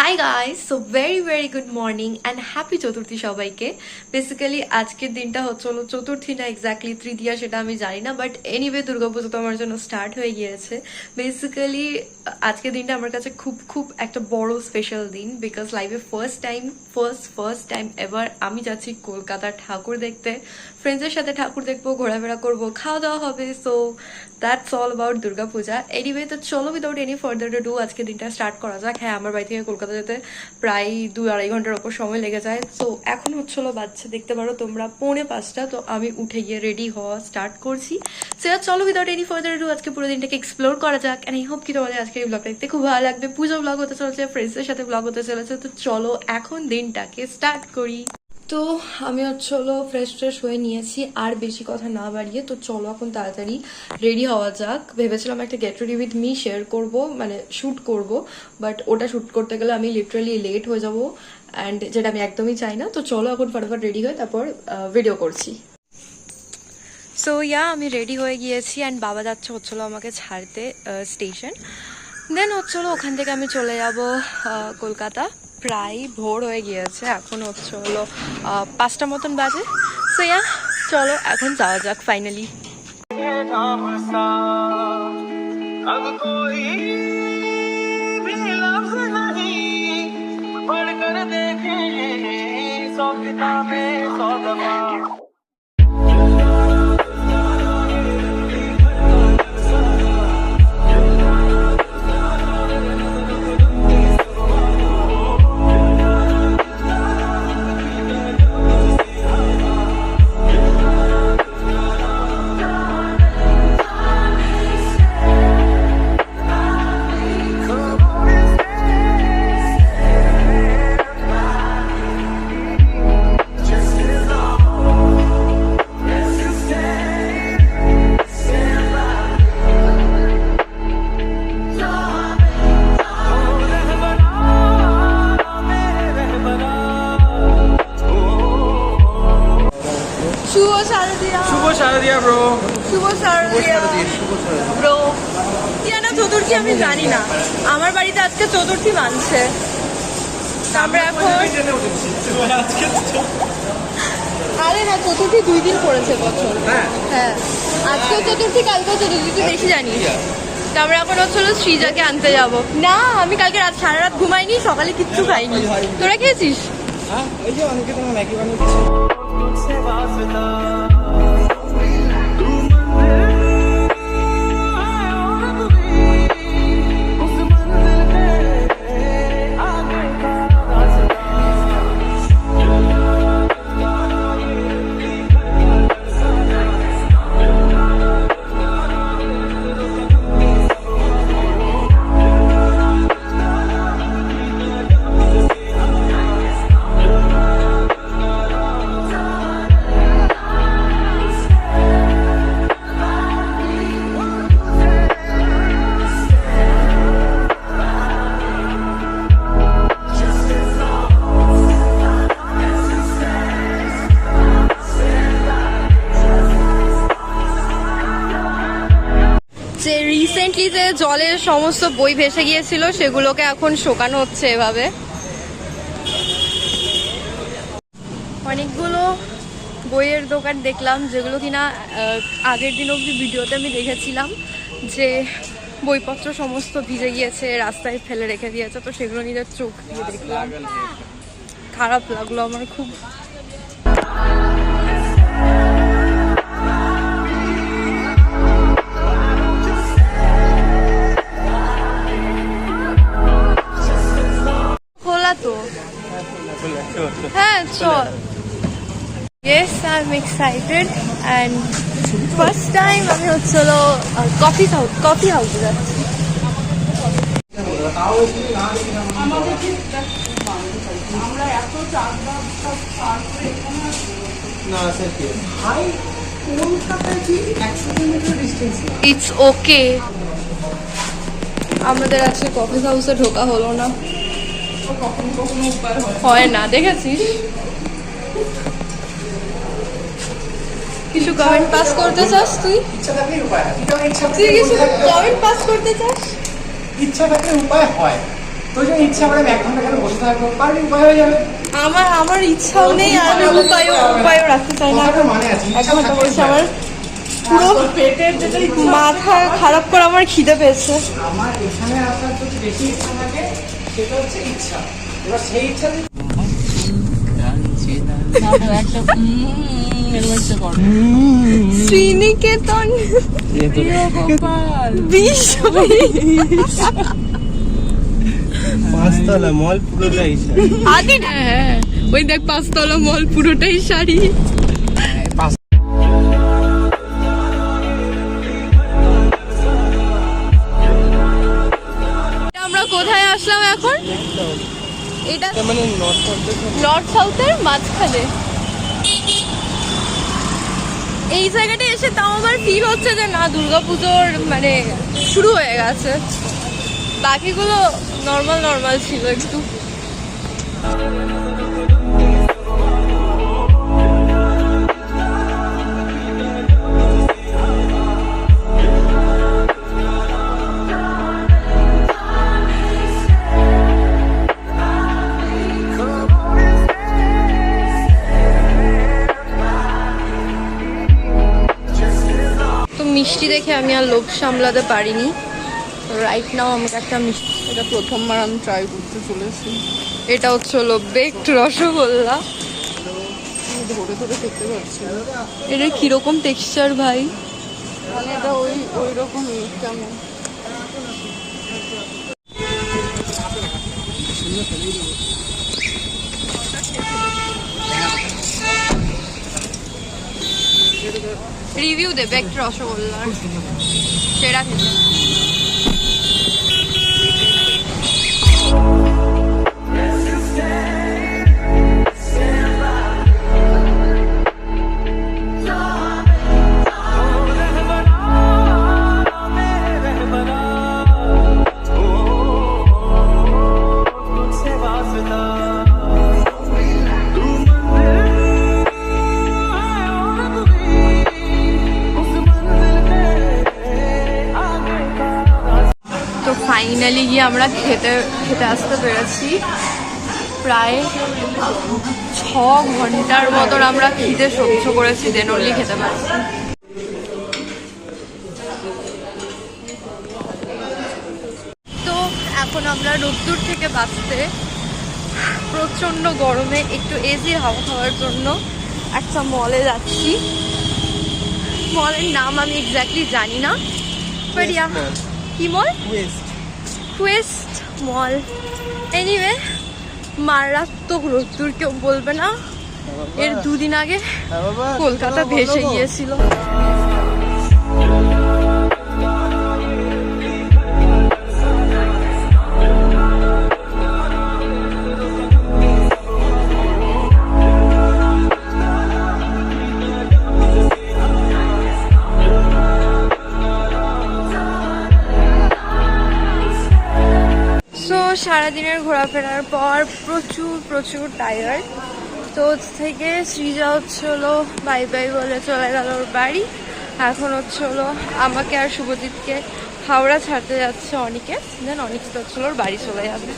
High guys, so very good morning and happy Chaturthi সবাইকে। Basically আজকের দিনটা হলো চতুর্থী না এক্স্যাক্টলি তৃতীয়া সেটা আমি জানি না, বাট এনিওয়ে দুর্গাপুজো তো আমার জন্য স্টার্ট হয়ে গিয়েছে। বেসিক্যালি আজকের দিনটা আমার কাছে খুব একটা বড় স্পেশাল দিন, বিকজ লাইফে ফার্স্ট টাইম এবার আমি যাচ্ছি কলকাতার ঠাকুর দেখতে। ফ্রেন্ডসের সাথে ঠাকুর দেখবো, ঘোরাফেরা করবো, খাওয়া দাওয়া হবে। So that's all about Durga Puja. Anyway তো চলো উইদাউট এনি ফার্দার টু আজকে দিনটা স্টার্ট করা যাক। হ্যাঁ, আমার বাড়ি থেকে কলকাতা যেতে প্রায় 2-2.5 ঘন্টার ওপর সময় লেগে যায়। সো এখন হচ্ছিলো বাচ্চা, দেখতে পারো তোমরা 4:45। তো আমি উঠে গিয়ে রেডি হওয়া স্টার্ট করছি। সো চলো উইদাউট এনি ফার্দার টু আজকে পুরো দিনটাকে এক্সপ্লোর করা যাক। অ্যান্ড আই হোপ কি তোমাদের আজকে এই ব্লগটা দেখতে খুব ভালো লাগবে। পুজো ব্লগ হতে চলেছে, ফ্রেন্ডসের সাথে ব্লগ হতে চলেছে। তো চলো এখন দিনটাকে স্টার্ট করি। তো আমি হচ্ছিলো ফ্রেশ হয়ে নিয়েছি, আর বেশি কথা না বাড়িয়ে তো চলো এখন তাড়াতাড়ি রেডি হওয়া যাক। ভেবেছিলাম একটা get ready with me share করব, মানে শ্যুট করব, বাট ওটা শ্যুট করতে গেলে আমি লিটারালি লেট হয়ে যাব, অ্যান্ড যেটা আমি একদমই চাই না। তো চলো এখন ফটাফট রেডি হয়ে তারপর ভিডিও করছি। সো আমি রেডি হয়ে গিয়েছি, অ্যান্ড বাবা যাচ্ছে হচ্ছিলো আমাকে ছাড়তে স্টেশন। দেন হচ্ছিলো ওখান থেকে আমি চলে যাব কলকাতা। প্রায় ভোর হয়ে গিয়েছে, এখন হলো 5টা মতন বাজে। সো চলো এখন যাওয়া যাক ফাইনালি। চতুর্থী আমি জানি না, আমার বাড়িতে আজকে চতুর্থী মানছে। আমরা এখন আরে না, চতুর্থী 2 দিন পড়েছে বছর। হ্যাঁ, আজকেও চতুর্থী, কালকেও চতুর্থী, তুই বেশি জানিস। তো আমরা এখন হচ্ছিলো শ্রীজাকে আনতে যাব। না, আমি কালকে সারা রাত ঘুমাইনি, সকালে কিচ্ছু খাইনি। তোরা খেয়েছিস? রিসেন্টলি যে জলের সমস্ত বই ভেসে গিয়েছিল সেগুলোকে এখন শোকানো হচ্ছে এভাবে। অনেকগুলো বইয়ের দোকান দেখলাম যেগুলো কিনা আগের দিন অবধি ভিডিওতে আমি দেখেছিলাম যে বইপত্র সমস্ত ভিজে গিয়েছে, রাস্তায় ফেলে রেখে দিয়েছে। তো সেগুলো নিজের চোখ দিয়ে দেখলাম, খারাপ লাগলো আমার খুব। তো হ্যাঁ চল। Yes, I'm excited and first time আমি হচ্ছিলো কফি হাউসে যাচ্ছি। It's okay, আমাদের আজকে কফি হাউসে ঢোকা হলো না, হয় না, দেখেছিস? কিছু কমেন্ট পাস করতে চাস তুই? তুই কিছু কমেন্ট পাস করতে চাস? ইচ্ছা থাকলে উপায় হয়। তো যে ইচ্ছা করে 1 ঘন্টা কেন আমার ইচ্ছাও নেই আর আমি উপায়ও রাখতে চাই না। এক ঘন্টা বলছে আমার পুরো পেটের মাথা খারাপ করে আমার খিদে পেয়েছে। আমার এখানে আসার যদি বেশি ইচ্ছা থাকে সেটা হচ্ছে ইচ্ছা, এবার সেই ইচ্ছা শ্রীনিকেতন পাঁচতলা মল পুরোটাই আগে হ্যাঁ ওই দেখ পাঁচতলা মল পুরোটাই শাড়ি। আমরা কোথায় আসলাম এখন? এটা মানে নর্থ সাউথের মাঝখানে এই জায়গাটা এসে তাও আমার ফিল হচ্ছে যে না দুর্গাপুজোর মানে শুরু হয়ে গেছে, বাকিগুলো নর্মাল ছিল একটু। মিষ্টি দেখে আমি আর লোভ সামলাতে পারিনি। রাইট নাও আমাকে একটা মিষ্টি, এটা প্রথমবার আমি ট্রাই করতে চলেছি। এটা হচ্ছে হলো বেকড রসগোল্লা। ধরে ধরে খেতে পারছি না। এটা কিরকম টেক্সচার ভাই? মানে এটা ওই রকমই কেমন। রিভিউ দে বেকড রসগোল্লার, সেরা খেতে। ফাইনালি গিয়ে আমরা খেতে আসতে পেরেছি। প্রায় 6 ঘন্টার মতন আমরা খিদে সহ্য করেছি, দেন অনলি খেতে পারছি। তো এখন আমরা রোদ্দুর থেকে বাঁচতে প্রচণ্ড গরমে একটু এসি হাওয়া খাওয়ার জন্য একটা মলে যাচ্ছি। মলের নাম আমি এক্স্যাক্টলি জানি না, বাট ইয়া কি মল? কোয়েস্ট মল। এনিওয়ে মারাত্মক রোদ্দুর, কেউ বলবে না এর 2 দিন আগে কলকাতা ভেসে গিয়েছিল। সারাদিনের ঘোরাফেরার পর প্রচুর টায়ার্ড। তো থেকে সৃজা হচ্ছে হলো বাই বাই বলে চলে গেল ওর বাড়ি। এখন হচ্ছে হলো আমাকে আর শুভজিৎকে হাওড়া ছাড়তে যাচ্ছে অনিকে, দেন অনিকে হচ্ছে ওর বাড়ি চলে যাবে।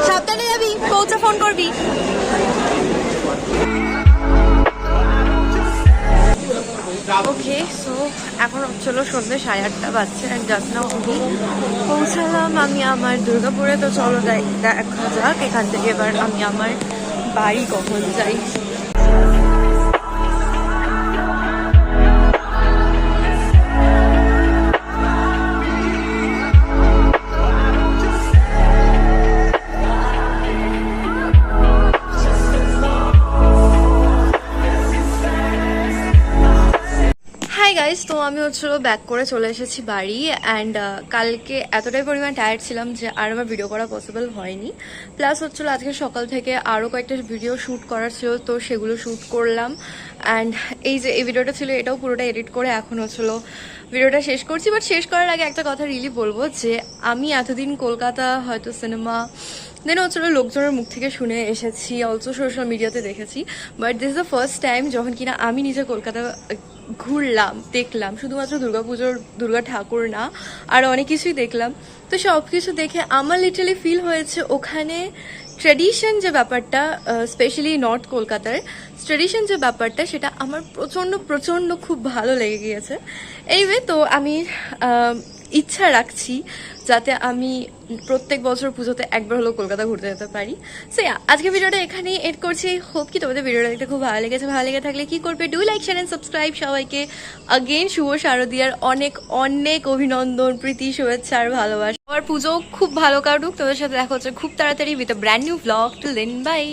সাবধানে যাবি, পৌঁছে ফোন করবি। ওকে, সো এখন হচ্ছিল সন্ধ্যে 8:30 বাজছে অ্যান্ড জাস্ট নাও আমি পৌঁছালাম আমি আমার দুর্গাপুরে। তো চলো দেখা যাক এখান থেকে এবার আমি আমার বাড়ি কখন যাই। হাই হাই গাইস, তো আমি হচ্ছিল ব্যাক করে চলে এসেছি বাড়ি অ্যান্ড কালকে এতটাই পরিমাণ টায়ার্ড ছিলাম যে আর আমার ভিডিও করা পসিবল হয়নি। প্লাস হচ্ছিল আজকে সকাল থেকে আরও কয়েকটা ভিডিও শ্যুট করার ছিল, তো সেগুলো শ্যুট করলাম অ্যান্ড এই যে এই ভিডিওটা ছিল এটাও পুরোটা এডিট করে এখন হচ্ছিল ভিডিওটা শেষ করছি। বাট শেষ করার আগে একটা কথা রিলি বলবো যে আমি এতদিন কলকাতা হয়তো সিনেমা দেন হচ্ছিল লোকজনের মুখ থেকে শুনে এসেছি, অলসো সোশ্যাল মিডিয়াতে দেখেছি, but this is the first time যখন কিনা আমি নিজে কলকাতা ঘুরলাম, দেখলাম। শুধুমাত্র দুর্গা ঠাকুর না, আর অনেক কিছুই দেখলাম। তো সব কিছু দেখে আমার লিটারালি ফিল হয়েছে ওখানে ট্র্যাডিশন যে ব্যাপারটা, স্পেশালি নর্থ কলকাতার ট্র্যাডিশন যে ব্যাপারটা, সেটা আমার প্রচণ্ড প্রচণ্ড খুব ভালো লেগে গিয়েছে। এইভাবে তো আমি ইচ্ছা রাখছি যাতে আমি প্রত্যেক বছর পুজোতে একবার হলেও কলকাতা ঘুরতে যেতে পারি। সো আজকে ভিডিওটা এখানেই এড করছি। হোপ কি তোমাদের ভিডিওটা দেখতে খুব ভালো লেগেছে। ভালো লেগে থাকলে কি করবে, do like share and subscribe. সবাইকে অগেন শুভ শারদীয়ার অনেক অনেক অভিনন্দন, প্রীতি, শুভেচ্ছা আর ভালোবাসা। আমার পুজো খুব ভালো কাটুক। তোমাদের সাথে দেখা হচ্ছে খুব তাড়াতাড়ি with a brand new blog. Till then by.